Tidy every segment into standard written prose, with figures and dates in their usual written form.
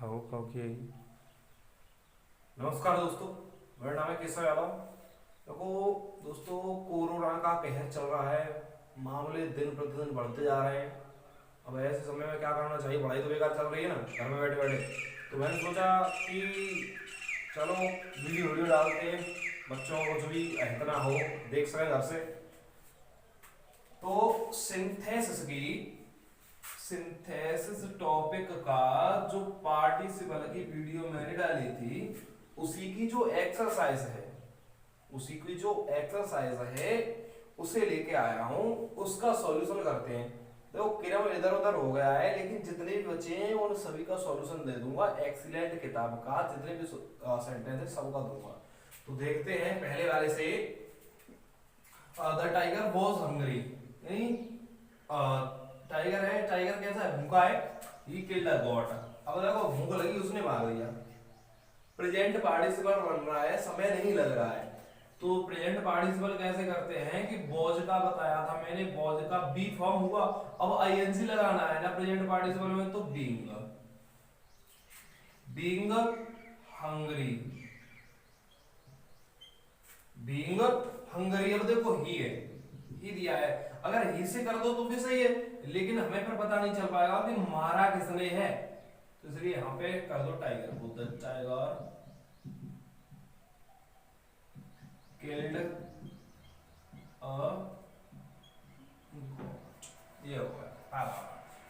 हो कहो कि यही। नमस्कार दोस्तों, मेरा नाम है केशव यादव। देखो दोस्तों, कोरोना का कहर चल रहा है। मामले दिन प्रतिदिन बढ़ते जा रहे हैं। अब ऐसे समय में क्या करना चाहिए? पढ़ाई तो बेकार चल रही है ना, घर में बैठे बैठे। तो मैंने सोचा कि चलो वीडियो वीडियो डालते हैं, बच्चों को कुछ भी इतना हो देख सकें घर से। तो सिंथेसिस टॉपिक का जो पार्टिसिपल की वीडियो मैंने डाली थी, उसी की जो एक्सरसाइज है उसे लेके आया हूं। उसका सॉल्यूशन करते हैं। देखो क्रम इधर उधर हो गया है, लेकिन जितने भी बचे हैं उन सभी का सॉल्यूशन दे दूंगा। एक्सीलेंट किताब का जितने भी सेंटेंस है सबका दूंगा। तो देखते हैं पहले वाले से। द टाइगर वॉज हंग्री, यानी टाइगर है, टाइगर कैसा है? भूखा है। He killed a got. अब देखो भूख लगी, उसने मार दिया। प्रेजेंट पार्टिसिपल बन रहा है, समय नहीं लग रहा है। तो प्रेजेंट पार्टिसिपल कैसे करते हैं कि बॉज का बताया था मैंने, बॉज का बी फॉर्म हुआ। अब आईएनजी लगाना है ना प्रेजेंट पार्टिसिपल में, तो being being hungry, being hungry. अब देखो ही दिया है, अगर ही से कर दो तो भी सही है, लेकिन हमें फिर पता नहीं चल पाएगा कि मारा किसने है। तो इसलिए यहां पे कर दो टाइगर को। द टाइगर किल्ड अ, ये हो गया।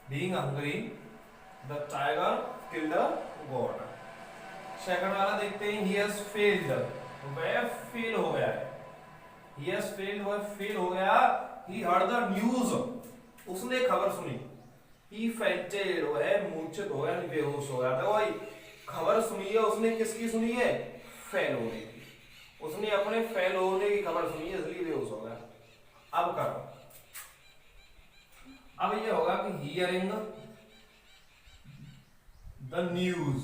Being hungry, the tiger killed a got. Second वाला देखते हैं। ही हैज फेल्ड, वह फेल हो गया है। ही हैज फेल्ड, वह फेल हो गया। ही हर्ड द न्यूज, उसने खबर सुनी। ही फेंटेड, वह मूर्छित हो गया, बेहोश हो गया था। वही खबर सुनी है उसने, किसकी सुनी है? फेल होने की। उसने अपने फेल होने की खबर सुनी है, इसलिए बेहोश हो गया। अब करो। अब ये होगा कि hearing the news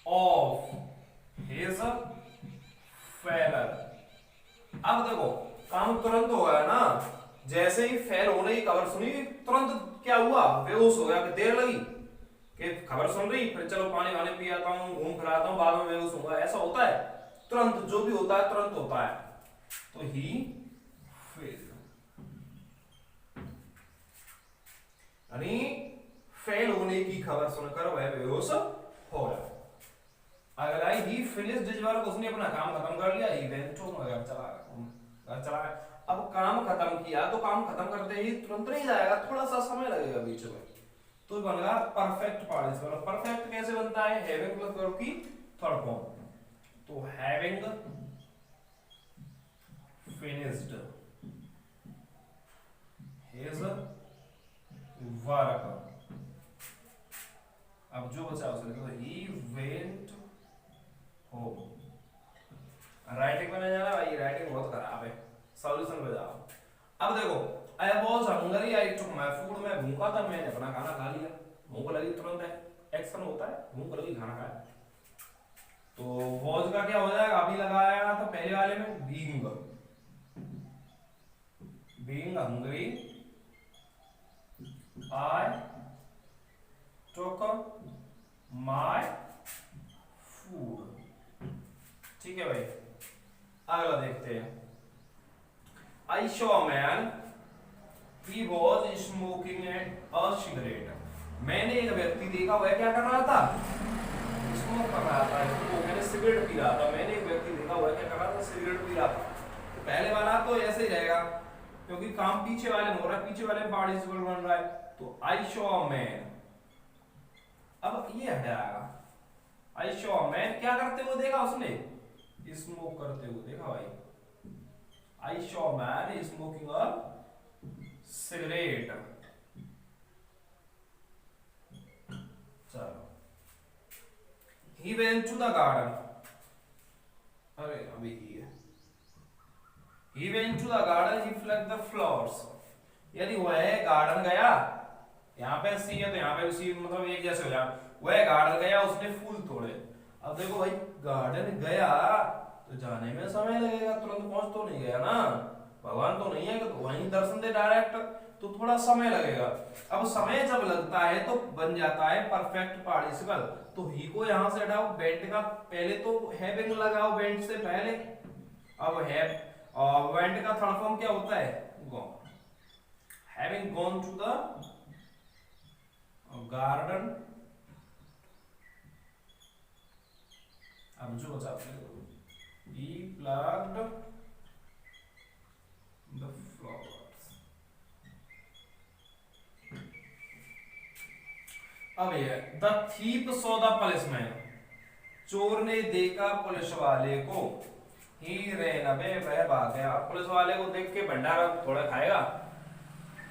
of his failure. अब देखो काम तुरंत हो गया ना। जैसे ही फेल होने की खबर सुनी, तुरंत क्या हुआ? बेहोश हो गया। कि देर लगी कि खबर सुन रही, फिर चलो पानी वानी पी आता हूँ, घूम फिर आता हूँ, बाद में बेहोश होगा, ऐसा होता है? तुरंत जो भी होता है तुरंत होता है। तो ही फेल, यानी फेल होने की खबर सुनकर वह बेहोश हो गया। अगर आई ही फिनिश्ड हिज वर्क, उसने अपना काम खत्म कर लिया। ही वेंट होम, घर चला गया। अब काम खत्म किया तो काम खत्म करते ही तुरंत नहीं जाएगा, थोड़ा सा समय लगेगा बीच में। तो बनेगा परफेक्ट पार्टिसिपल। परफेक्ट कैसे बनता है? हैविंग प्लस वर्ब की थर्ड फॉर्म। तो हैविंग फिनिश्ड हिज वर्क। अब जो बचा उसे लिखो, ही वेंट होम। राइटिंग में नहीं जाना भाई, राइटिंग बहुत खराब है। सॉल्यूशन पे जाओ। अब देखो, I was Hungary, I took my food. मैं भूखा था, मैंने अपना खाना खा लिया। भूख लगी तुरंत है, एक्शन होता है, भूख लगी खाना खाया। तो वॉज का क्या हो जाएगा? अभी लगाया था पहले वाले में, being being hungry I took my food. ठीक है भाई, अगला देखते हैं। I saw a man, he was smoking a cigarette. मैंने एक व्यक्ति देखा, वह क्या कर रहा था? स्मोक कर रहा था। मैंने सिगरेट पी रहा था। मैंने एक व्यक्ति देखा, वह क्या कर रहा था? सिगरेट पी रहा था। तो पहले वाला तो ऐसे ही रहेगा, क्योंकि काम पीछे वाले में हो रहा है, पीछे वाले में पार्टिसिपल बन रहा है। तो आई शॉ अ मैन, अब ये हट जाएगा। आई शॉ अ मैन, क्या करते हुए देखा उसने? स्मोक करते हुए देखा भाई। I saw a man smoking a cigarette. चलो, he went to the garden. अरे अभी ही है। He went to the garden, he plucked the flowers. यदि वह गार्डन गया, यहाँ पे सी है तो यहाँ पे भी सी, मतलब एक जैसे हो जाए। वह गार्डन गया, उसने फूल तोड़े। अब देखो भाई, गार्डन गया तो जाने में समय लगेगा, तुरंत पहुंच तो नहीं गया ना। भगवान तो नहीं है कि वहीं दर्शन दे डायरेक्ट, तो थोड़ा समय लगेगा। अब समय जब लगता है तो बन जाता है परफेक्ट पार्टिसिपल। तो ही को यहां से हटाओ, वेंट का पहले तो हैविंग लगाओ वेंट से पहले। अब हैव और वेंट का थर्ड फॉर्म क्या होता है? Gone. Having gone to the garden. अब जो बचा he plucked the flowers। अब ये the thief saw the policeman, चोर ने देखा पुलिस वाले को। ही रैन अवे, वह भाग गया। पुलिस वाले को देख के भंडारा थोड़ा खाएगा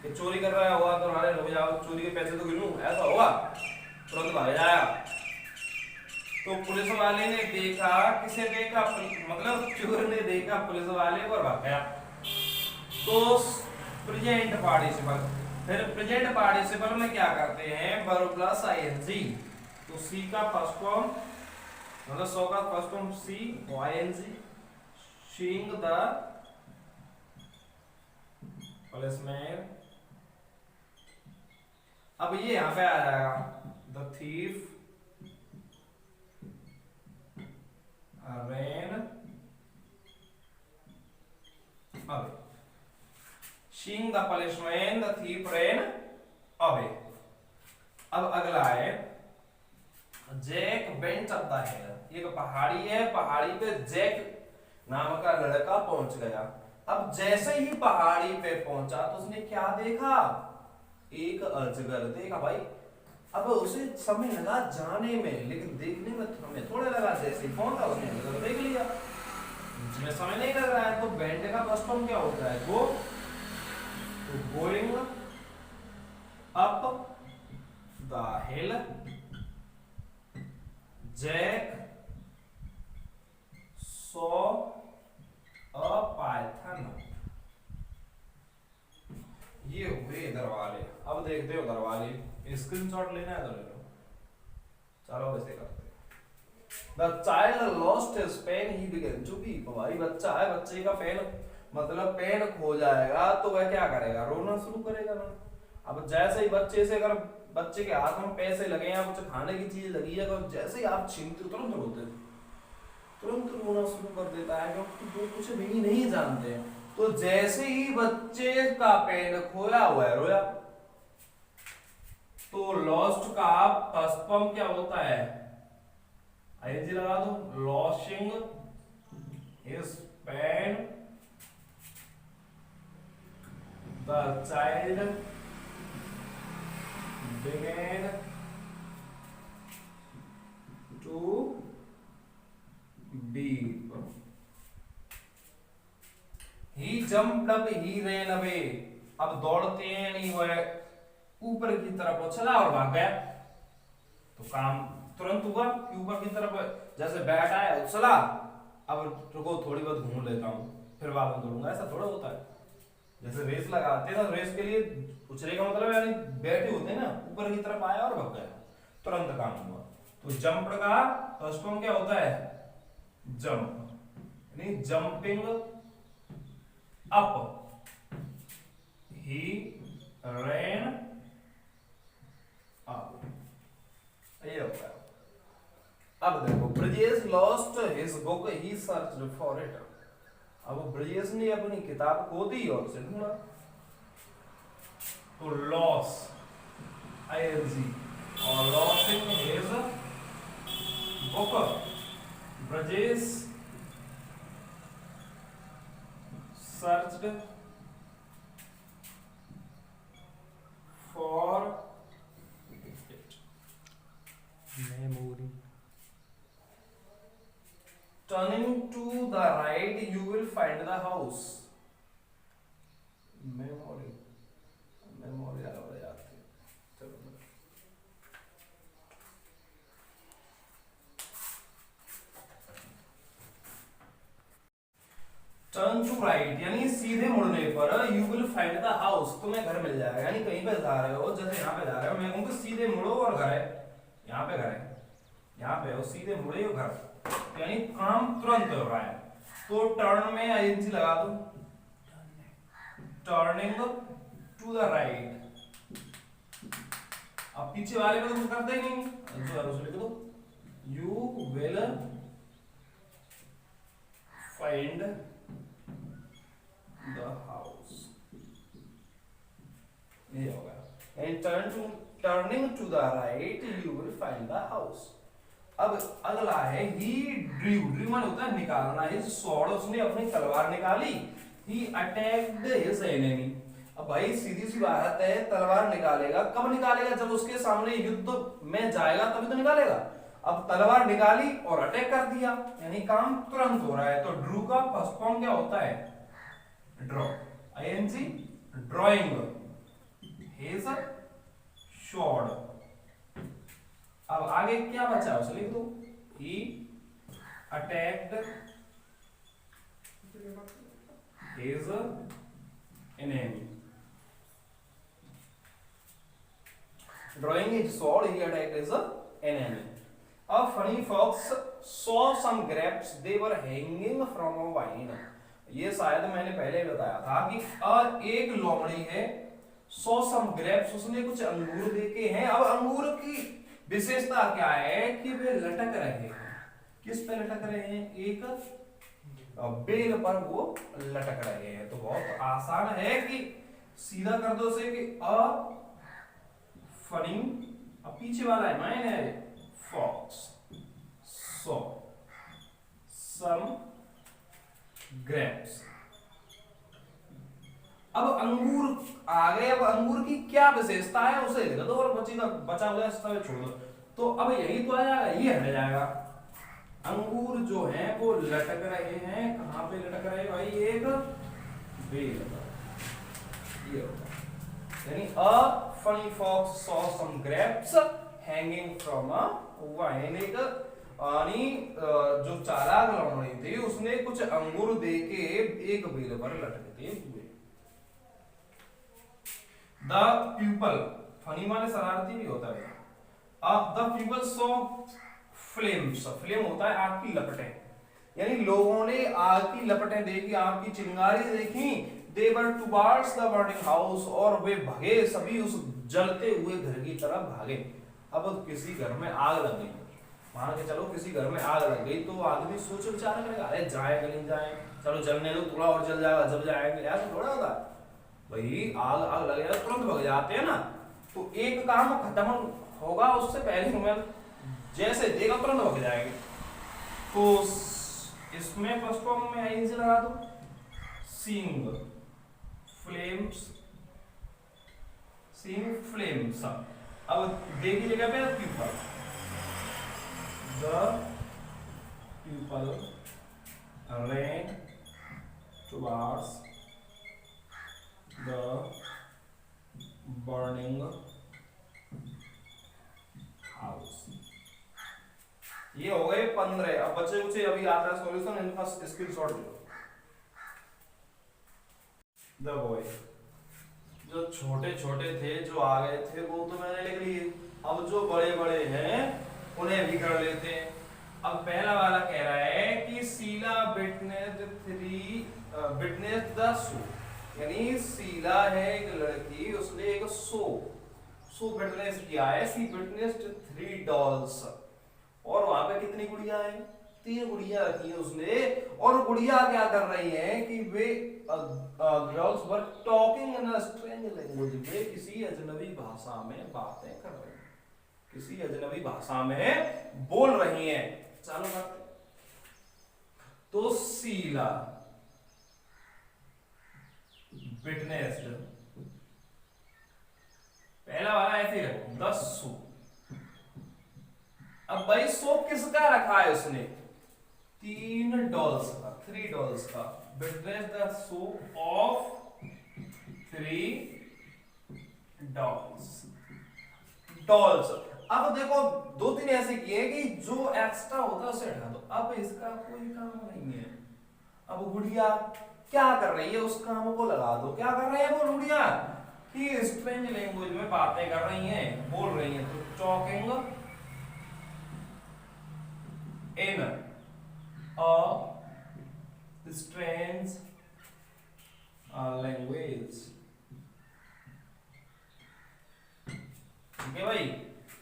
कि चोरी कर रहा होगा तो हमारे लोग जाओ चोरी के पैसे तो गिनूं, ऐसा होगा? तुरंत भाग जाएगा। तो पुलिस वाले ने देखा, किसे देखा? मतलब चोर ने देखा पुलिस वाले को और भाग गया। तो प्रेजेंट पार्टिसिपल, फिर प्रेजेंट पार्टिसिपल में क्या करते हैं? Verb plus ING. तो सी का फर्स्ट फॉर्म, मतलब सो का first form see ING, seeing the policeman. अब ये यहां पे आ जाएगा the thief ran away। Seeing the policeman, the thief ran away। अब अगला है Jack went up the hill. एक पहाड़ी है, पहाड़ी पे जैक नाम का लड़का पहुंच गया। अब जैसे ही पहाड़ी पे पहुंचा तो उसने क्या देखा? एक अजगर देखा भाई। अब उसे समय लगा जाने में, लेकिन देखने में हमें थोड़ा लगा। जैसे ही पहुंचा उसने अजगर देख लिया, जिसमें समय नहीं लग रहा है। तो वेंट का फर्स्ट फॉर्म क्या होता है? गो। तो going up the hill, Jack saw a python. ये हुए दरवाजे। अब देखते हो दरवाजे, स्क्रीनशॉट लेना है तो ले लो। चलो वैसे करते हैं। The child lost his pen, he began to weep। भाई बच्चा है, बच्चे का पेन मतलब पेन खो जाएगा तो वह क्या करेगा? रोना शुरू करेगा ना। अब जैसे ही बच्चे से, अगर बच्चे के हाथ में पैसे लगे या कुछ खाने की चीज लगी है, तो जैसे ही आप छीनते हो तुरंत रोते, तुरंत रोना शुरू कर देता है, क्योंकि वो कुछ भी नहीं जानते। तो जैसे ही बच्चे का पेन खोया हुआ है, रोया। तो लॉस्ट का फर्स्ट फॉर्म क्या होता है? आईएनजी लगा दो। Losing his pen, the child began to weep। He jumped up, he ran away। अब दौड़ते हैं नहीं, हुए ऊपर की तरफ चला और भाग गया। तो काम तुरंत हुआ कि ऊपर की तरफ जैसे बैट आया उछला, अब रुको थोड़ी बहुत घूम लेता हूँ फिर बाद में दौड़ूंगा। ऐसा थोड़ा होता है। जैसे रेस लगाते हैं ना, रेस के लिए उछले का मतलब यानी बैठे होते हैं ना, ऊपर की तरफ आया और भाग गया, तुरंत काम हुआ। तो जंप का फर्स्ट फॉर्म क्या होता है? जंप, यानी जंपिंग अप। ही रैन अप, ये होता है। अब देखो, Brijesh lost his book, he searched for it. अब ब्रिजेश ने अपनी किताब खो दी और उसे ढूंढा। तो लॉस आईएनजी और losing his book, Brijesh searched for it. Memory. Turning to the right, you will find the house। Memory, memory याद थी। चलो टर्न टू राइट यानी सीधे मुड़ने पर you will find the house, तुम्हें घर मिल जाएगा। यानी कहीं पे जा रहे हो, जैसे यहाँ पे जा रहे हो, मैं कहूँगा सीधे मुड़ो और घर है, यहाँ पे घर है, यहाँ पे हो, सीधे मुड़े हो घर, यानी काम तुरंत हो रहा है। तो टर्न में आईएनजी लगा दो, टर्निंग टू द राइट। अब पीछे वाले में तो कुछ करते ही नहीं, जो है उसे लिख दो, you will find the house, ये होगा। And turning to the right you will find the house. अब अगला है ही ड्रू। ड्रू माने होता है निकालना। हिज स्वॉर्ड, उसने अपनी तलवार निकाली। ही अटैक्ड हिज एनिमी। अब भाई सीधी सी बात है, तलवार निकालेगा कब निकालेगा? जब उसके सामने युद्ध में जाएगा तभी तो निकालेगा। अब तलवार निकाली और अटैक कर दिया, यानी काम तुरंत हो रहा है। तो ड्रू का फर्स्ट फॉर्म क्या होता है? Draw, ing, drawing his sword. अब आगे क्या बचा उसे लिख दो, he attacked his enemy. Drawing his sword, he attacked his enemy. A funny fox saw some grapes. They were hanging from a vine. ये शायद मैंने पहले बताया था कि एक लोमड़ी है, saw some grapes, उसने कुछ अंगूर देखे हैं। अब अंगूर की विशेषता क्या है कि वे लटक रहे हैं। किस पे लटक रहे हैं? एक बेल पर वो लटक रहे हैं। तो बहुत आसान है कि सीधा कर दो उसे कि अ फनी, अब पीछे वाला है माइन है फॉक्स, सो सम ग्रेप्स। अब अंगूर आ गए। अब अंगूर की क्या विशेषता है उसे लिख दो और बचा हुआ सब छोड़ दो। तो अब यही तो आ जाएगा, ये हट जाएगा। अंगूर जो है वो लटक रहे हैं। कहां पे लटक रहे हैं भाई? एक बेल पर, ये होगा। यानी अ funny fox saw some grapes hanging from a vine। एक जो चालाक लोमड़ी थी उसने कुछ अंगूर देके एक बेल पर लटकते हुए। द पीपल, फनी माने शरारती भी होता है। The people saw flames, flame होता है आग की लपटें, यानी लोगों ने आग की लपटें देखी, आग की चिंगारी देखी। They were towards the burning house, और वे भगे सभी उस जलते हुए घर की तरफ भागे। अब किसी घर में आग लग गई, मान के चलो किसी घर में आग लग गई, तो आदमी सोच विचार करेगा, अरे जाए कि नहीं जाए, चलो जलने दो, थोड़ा और जल जाएगा, जब जाएंगे। ऐसा थोड़ा होता भाई, आग लगेगा तुरंत भग जाते हैं ना। तो एक काम खत्म होगा उससे पहले में जैसे देगा तुरंत भग जाएंगे। तो इसमें फर्स्ट फॉर्म में आईएनजी लगा दो, सीइंग फ्लेम्स, सीइंग फ्लेम्स। अब दे की जगह पे people, the people ran towards the burning house। ये हो गए 15। अब बच्चे कुछ अभी आता है सॉल्यूशन, इनका स्क्रीनशॉट लो। द बॉय, जो छोटे छोटे थे जो आ गए थे वो तो मैंने लिख लिए। अब जो बड़े बड़े हैं उन्हें भी कर लेते हैं। अब पहला वाला कह रहा है कि शीला विटनेस द शो, यानी शीला है एक लड़की, उसने एक शो विटनेस किया है। शी विटनेस्ड 3 डॉल्स, और वहां पे कितनी गुड़िया है? 3 गुड़िया रखी है उसने। और गुड़िया क्या कर रही है कि वे girls were talking in a strange language, वे किसी अजनबी भाषा में बातें कर रही हैं, किसी अजनबी भाषा में बोल रही हैं। चालू करते। तो शीला विटनेस्ड, पहला वाला ऐसे रखो 10 शो। अब भाई शो किसका रखा है उसने? 3 डॉल्स का, 3 डॉल्स का। Witness the show of 3 dolls. अब देखो 2-3 ऐसे किए कि जो एक्स्ट्रा होता है उसे हटा दो। अब इसका कोई काम नहीं है। अब गुड़िया क्या कर रही है उस काम को लगा दो। क्या कर रही है वो गुड़िया? कि स्ट्रेंज लैंग्वेज में बातें कर रही हैं, बोल रही हैं। तो talking in a strange language. ठीक है भाई।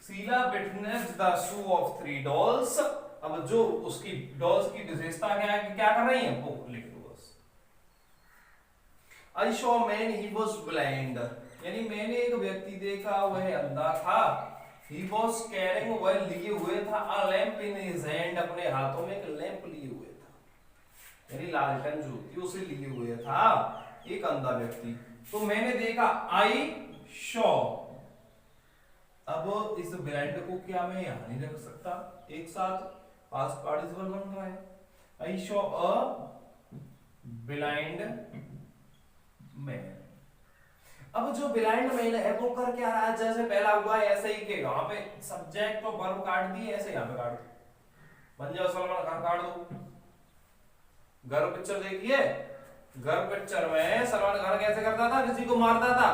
Sheela witnessed the show of 3 dolls. अब जो उसकी डॉल्स की विशेषता क्या है कि क्या कर रही है वो लिख दो बस। I saw man he was blind, यानी मैंने एक व्यक्ति देखा वह अंधा था। ही वाज कैरिंग, वह लिए हुए था अ लैंप इन हिज हैंड, अपने हाथों में एक लैंप लिए हुए था, यानी लालटेन जो होती है उसे लिए हुए था एक अंधा व्यक्ति। तो मैंने देखा, आई शॉ। अब इस ब्लाइंड को क्या मैं यहां नहीं रख सकता, एक साथ पास्ट पार्टिसिपल बन रहा है। आई शॉ अ ब्लाइंड मैन। अब जो ब्लाइंड मैन है वो कर क्या रहा है, जैसे पहला हुआ है ऐसे ही के वहां पे सब्जेक्ट और वर्ब काट दिए, ऐसे यहां पे काट दो, बन जाओ सलमान खान, काट दो। गर्व पिक्चर देखिए, गर्व पिक्चर में सलमान खान कैसे करता था, किसी को मारता था,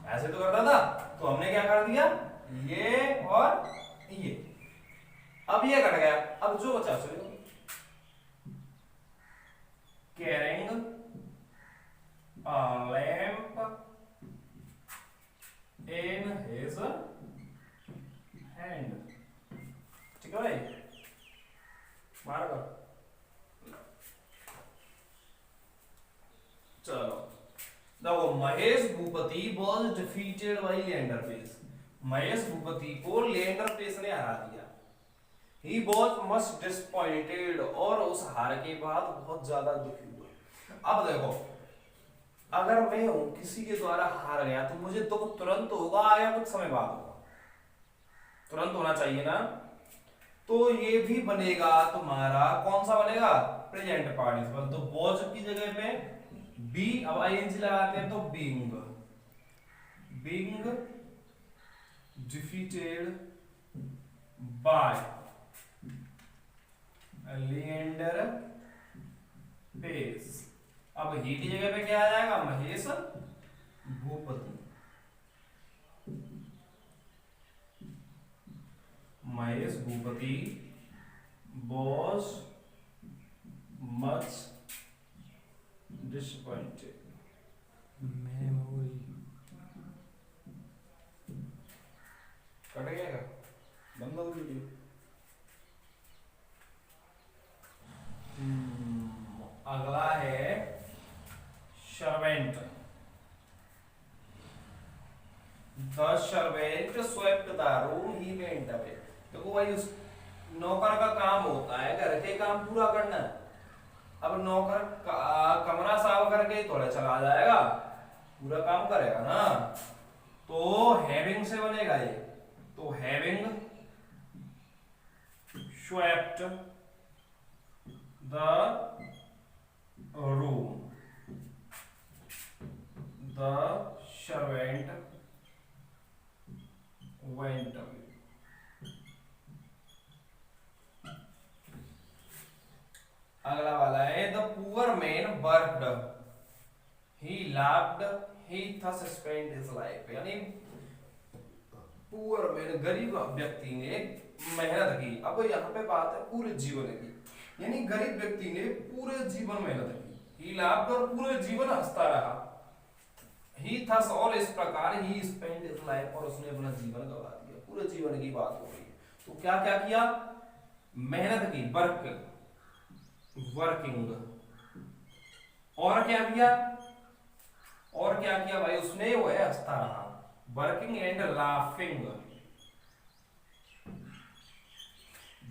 ऐसे तो करता था। तो हमने क्या कर दिया, ये और ये। अब ये कट गया, अब जो बचा सो carrying a lamp in his hand. ठीक है भाई, मार कर। चलो देखो, Mahesh Bhupathi was defeated by Leander Paes. Mahesh Bhupathi को लिएंडर पेस ने हरा दिया। He was much disappointed, और उस हार के बाद बहुत ज्यादा दुखी हुआ। अब देखो, अगर मैं हूं किसी के द्वारा हार गया तो मुझे दुख तुरंत होगा या कुछ समय बाद होगा, तुरंत होना चाहिए ना। तो ये भी बनेगा तुम्हारा, कौन सा बनेगा, प्रेजेंट पार्टिसिपल। तो was की जगह पे बी, अब आईएनजी लगाते हैं तो being, being defeated by Leander Paes. अब ही की जगह पे क्या आ जाएगा, Mahesh Bhupathi. Mahesh Bhupathi was much disappointed। Memory cut गया क्या, बंद हो वीडियो। अगला है servant. The servant swept the room he went away. देखो भाई, उस नौकर का काम होता है घर के काम पूरा करना। अब नौकर कमरा साफ करके थोड़ा चला जाएगा, पूरा काम करेगा ना। तो हैविंग से बनेगा ये, तो having swept the room, the servant went away. अगला वाला है the poor man worked, he laughed, he thus spent his life. यानी पुअर मैन, गरीब व्यक्ति ने मेहनत की। अब यहाँ पे बात है पूरे जीवन की, यानी गरीब व्यक्ति ने पूरे जीवन मेहनत की। ही लाफ्ड, और पूरे जीवन हंसता रहा। ही थस, और इस प्रकार ही स्पेंट हिज लाइफ, और उसने अपना जीवन गवा दिया। पूरे जीवन की बात हो रही है। तो क्या क्या किया, मेहनत की, वर्क, वर्किंग। और क्या किया, और क्या किया भाई उसने, वो है हंसता रहा। Working and laughing,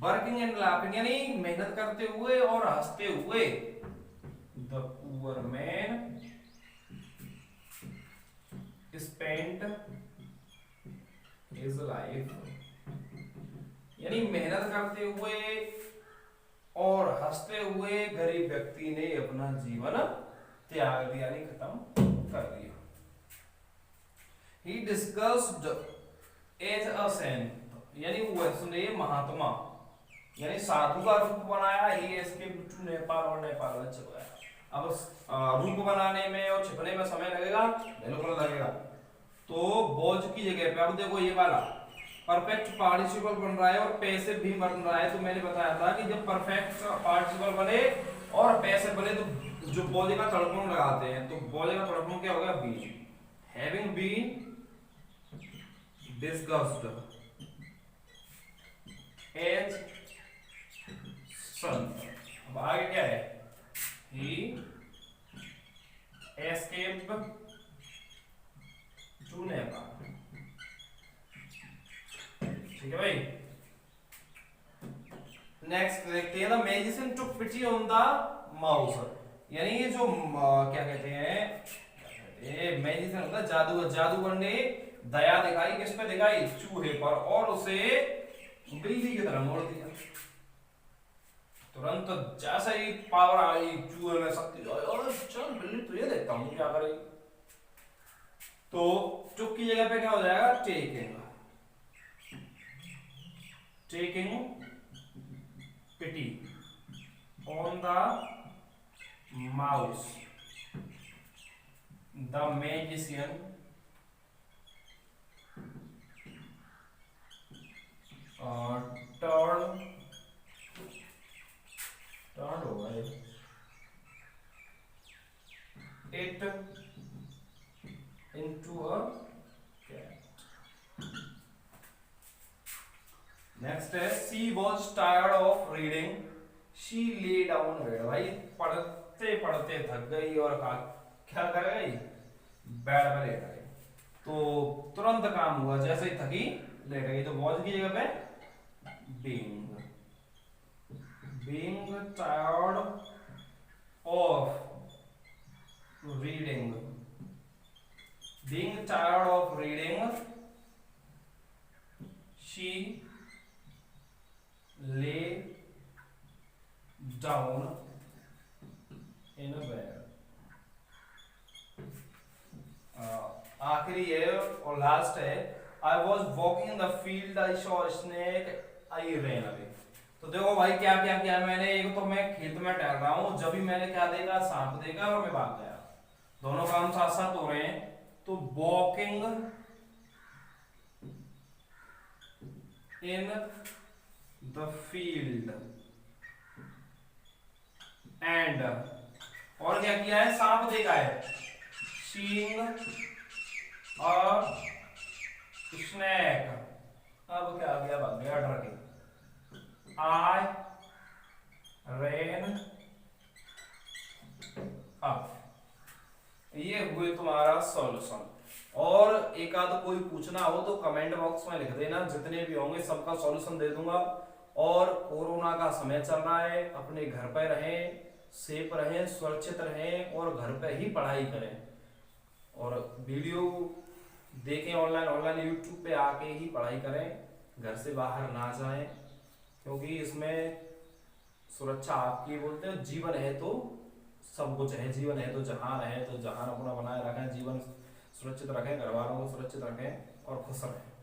working and laughing यानी मेहनत करते हुए और हंसते हुए। The poor man spent his life, यानी मेहनत करते हुए और हंसते हुए गरीब व्यक्ति ने अपना जीवन त्याग दिया, यानी खत्म कर दिया। He discussed as a saint, यानी उसने महात्मा यानी साधु का रूप बनाया। ही एस्केप्ड टू नेपाल, और नेपाल में छिप गया। अब रूप बनाने में और छिपने में समय लगेगा, बिल्कुल लगेगा। तो बोझ की जगह पे अब देखो ये वाला परफेक्ट पार्टिसिपल बन रहा है और पैसिव भी बन रहा है। तो मैंने बताया था कि जब परफेक्ट पार्टिसिपल बने और वैसे बोले तो जो पौधे का तड़कन लगाते हैं, तो पौधे का तड़कन क्या होगा? Been. Having been disgusted as soon. अब आगे क्या है? He escaped to Nepal. ठीक है भाई। नेक्स्ट देखते हैं, the magician took pity on the mouse. यानी ये जो क्या कहते हैं, मैजिशियन होता है जादूगर, जादूगर ने दया दिखाई, किस पे दिखाई? चूहे पर, और उसे बिल्ली की तरह मोड़ दिया। तुरंत जैसे ही पावर आई चूहे में, शक्ति आई, और चल बिल्ली तुझे देखता हूँ क्या करेगी। तो टुक की जगह पे क्या हो जाएगा? Taking. Taking pity on the mouse, the magician turned away it into a cat. Next है, she was tired of reading, she lay down bed। भाई पढ़ते पढ़ते थक गई और क्या कर गई? बेड पे लेट गई। तो तुरंत काम हुआ, जैसे ही थकी लेट गई। तो was की जगह पे being tired of reading, being tired of reading she lay down in a bed। आखिरी है और लास्ट है, I was walking in the field, I saw a snake, I ran away। तो देखो भाई क्या क्या किया मैंने। एक तो मैं खेत में टहल रहा हूँ, जब भी मैंने क्या देखा? सांप देखा और मैं भाग गया। दोनों काम साथ साथ हो रहे हैं। तो walking in the field and, और क्या किया है? सांप देखा है। सीइंग अ स्नैक, अब क्या गया? भाग गया डर के। आई रेन अप। ये हुए तुम्हारा सॉल्यूशन। और एक आध कोई पूछना हो तो कमेंट बॉक्स में लिख देना, जितने भी होंगे सबका सॉल्यूशन दे दूंगा। और कोरोना का समय चल रहा है, अपने घर पे रहें, सेफ रहें, सुरक्षित रहें और घर पे ही पढ़ाई करें। और वीडियो देखें ऑनलाइन यूट्यूब पे आके ही पढ़ाई करें, घर से बाहर ना जाएं, क्योंकि इसमें सुरक्षा आपकी। बोलते हैं जीवन है तो सब कुछ है, जीवन है तो जहान है, तो जहान अपना बनाए रखें, जीवन सुरक्षित रखें, घर वालों को सुरक्षित रखें और खुश रहें।